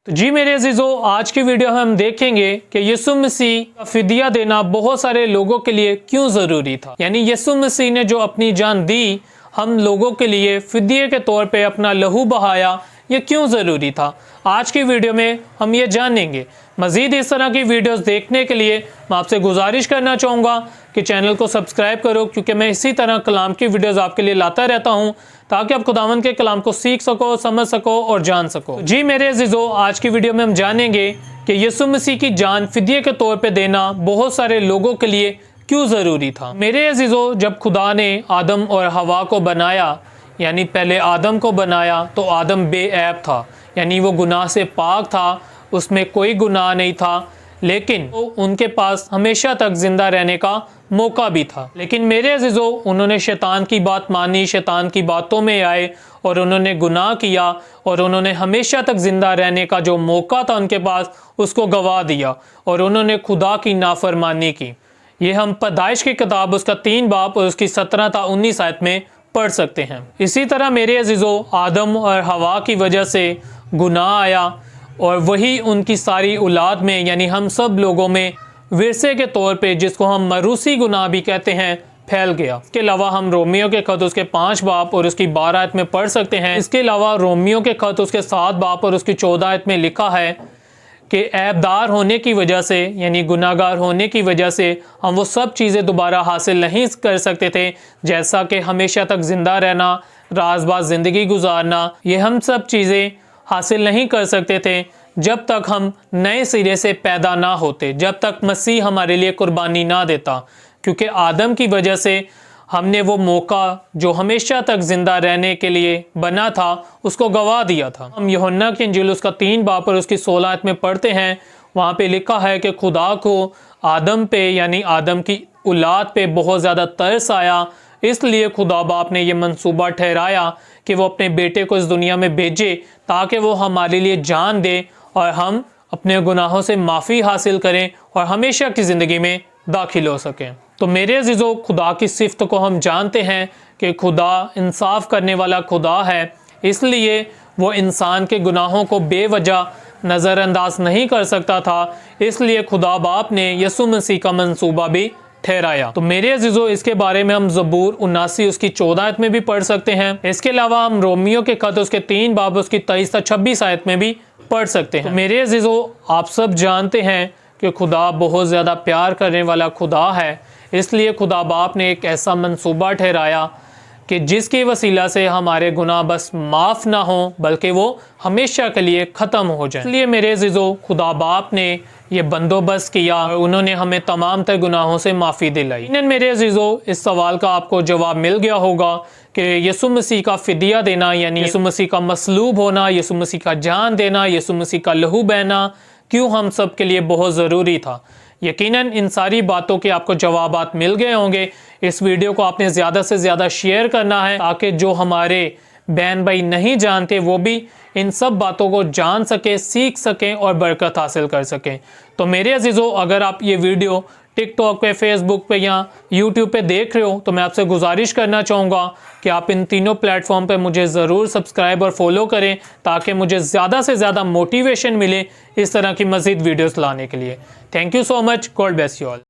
तो जी मेरे अजीज़ों, आज की वीडियो में हम देखेंगे कि यीशु मसीह का फिदिया देना बहुत सारे लोगों के लिए क्यों ज़रूरी था। यानी यीशु मसीह ने जो अपनी जान दी हम लोगों के लिए फिदिये के तौर पे अपना लहू बहाया, ये क्यों ज़रूरी था। आज की वीडियो में हम ये जानेंगे। मज़ीद इस तरह की वीडियोस देखने के लिए मैं आपसे गुजारिश करना चाहूँगा कि चैनल को सब्सक्राइब करो, क्योंकि मैं इसी तरह कलाम की वीडियोस आपके लिए लाता रहता हूँ ताकि आप खुदावंद के कलाम को सीख सको, समझ सको और जान सको। जी मेरे अजीज़ों, आज की वीडियो में हम जानेंगे कि यीशु मसीह की जान फिदिये के तौर पे देना बहुत सारे लोगों के लिए क्यों ज़रूरी था। मेरे अजीज़ों, जब खुदा ने आदम और हवा को बनाया, यानी पहले आदम को बनाया, तो आदम बेऐब था, यानी वो गुनाह से पाक था, उसमें कोई गुनाह नहीं था, लेकिन उनके पास हमेशा तक ज़िंदा रहने का मौका भी था। लेकिन मेरे अजीज़ों, उन्होंने शैतान की बात मानी, शैतान की बातों में आए और उन्होंने गुनाह किया और उन्होंने हमेशा तक ज़िंदा रहने का जो मौका था उनके पास, उसको गवा दिया और उन्होंने खुदा की नाफरमानी की। ये हम पैदाइश की किताब उसका 3 बाब और उसकी 17 था 19 आयत में पढ़ सकते हैं। इसी तरह मेरे अजीज़ों, आदम और हवा की वजह से गुनाह आया और वही उनकी सारी औलाद में, यानी हम सब लोगों में विरसे के तौर पे, जिसको हम मरूसी गुनाह भी कहते हैं, फैल गया। इसके अलावा हम रोमियो के खत उसके 5 बाब और उसकी 12 आयत में पढ़ सकते हैं। इसके अलावा रोमियो के खत उसके 7 बाब और उसकी 14 आयत में लिखा है कि ऐबदार होने की वजह से, यानी गुनाहगार होने की वजह से हम वो सब चीज़ें दोबारा हासिल नहीं कर सकते थे, जैसा कि हमेशा तक ज़िंदा रहना, राज़बाज़ ज़िंदगी गुजारना। ये हम सब चीज़ें हासिल नहीं कर सकते थे जब तक हम नए सिरे से पैदा ना होते, जब तक मसीह हमारे लिए कुर्बानी ना देता, क्योंकि आदम की वजह से हमने वो मौका जो हमेशा तक ज़िंदा रहने के लिए बना था उसको गवा दिया था। हम यूहन्ना की इंजील उसका 3 बाब और उसकी 16 आयत में पढ़ते हैं। वहाँ पे लिखा है कि खुदा को आदम पे, यानी आदम की औलाद पे बहुत ज़्यादा तरस आया, इसलिए खुदा बाप ने ये मंसूबा ठहराया कि वो अपने बेटे को इस दुनिया में भेजे ताकि वो हमारे लिए जान दे और हम अपने गुनाहों से माफ़ी हासिल करें और हमेशा की ज़िंदगी में दाखिल हो सकें। तो मेरे अजीज़ों, खुदा की सिफ़त को हम जानते हैं कि खुदा इंसाफ करने वाला खुदा है, इसलिए वो इंसान के गुनाहों को बेवजह नज़रअंदाज नहीं कर सकता था, इसलिए खुदा बाप ने यीशु मसीह का मंसूबा भी ठहराया। तो मेरे अजीज़ों, इसके बारे में हम ज़बूर 79 उसकी 14 आयत में भी पढ़ सकते हैं। इसके अलावा हम रोमियो के खत उसके 3 बाब उसकी 23-26 आयत में भी पढ़ सकते हैं। तो मेरे अजीज़ों, आप सब जानते हैं कि खुदा बहुत ज़्यादा प्यार करने वाला खुदा है, इसलिए खुदा बाप ने एक ऐसा मंसूबा ठहराया कि जिसकी वसीला से हमारे गुनाह बस माफ़ ना हो बल्कि वो हमेशा के लिए ख़त्म हो जाए। इसलिए मेरे अजीज़ों, खुदा बाप ने ये बंदोबस्त किया और उन्होंने हमें तमाम तर गुनाहों से माफ़ी दिलाई। यकीनन मेरे अजीज़ों, इस सवाल का आपको जवाब मिल गया होगा कि यीशु मसीह का फिदिया देना, यानी यीशु मसीह का मसलूब होना, यीशु मसीह का जान देना, यीशु मसीह का लहू बहना क्यों हम सब के लिए बहुत ज़रूरी था। यकीनन इन सारी बातों के आपको जवाबात मिल गए होंगे। इस वीडियो को आपने ज़्यादा से ज़्यादा शेयर करना है ताकि जो हमारे बहन भाई नहीं जानते वो भी इन सब बातों को जान सके, सीख सकें और बरकत हासिल कर सकें। तो मेरे अजीज़ों, अगर आप ये वीडियो टिकटॉक पे, फेसबुक पे या यूट्यूब पे देख रहे हो तो मैं आपसे गुजारिश करना चाहूँगा कि आप इन तीनों प्लेटफॉर्म पे मुझे ज़रूर सब्सक्राइब और फॉलो करें ताकि मुझे ज़्यादा से ज़्यादा मोटिवेशन मिले इस तरह की मज़ीद वीडियोस लाने के लिए। Thank you so much. God bless you all.